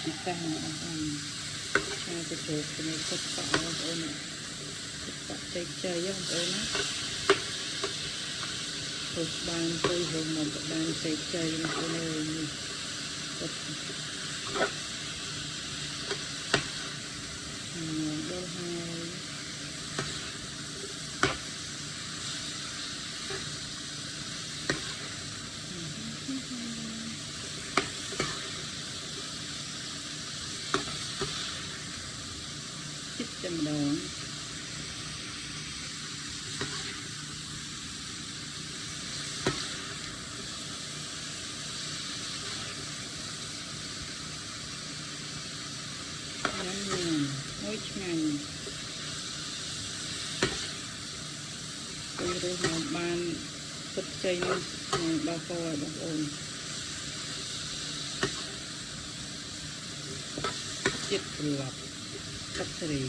ពិសេសណាស់អញ្ចឹងទៅចូលគ្នាទឹកប៉ាបងប្អូនទឹកប៉ាចេកជ័យបងប្អូនណាទៅបានទៅរំមកបានចេកជ័យបងប្អូនអើយនេះទឹកដល់ហើយតែម្ដងមួយឆ្ងាញ់ទៅរស់មកបានទឹកជ័យនេះនឹងដល់កឲ្យបងប្អូនជាតិប្រឡប់ទឹកសេរី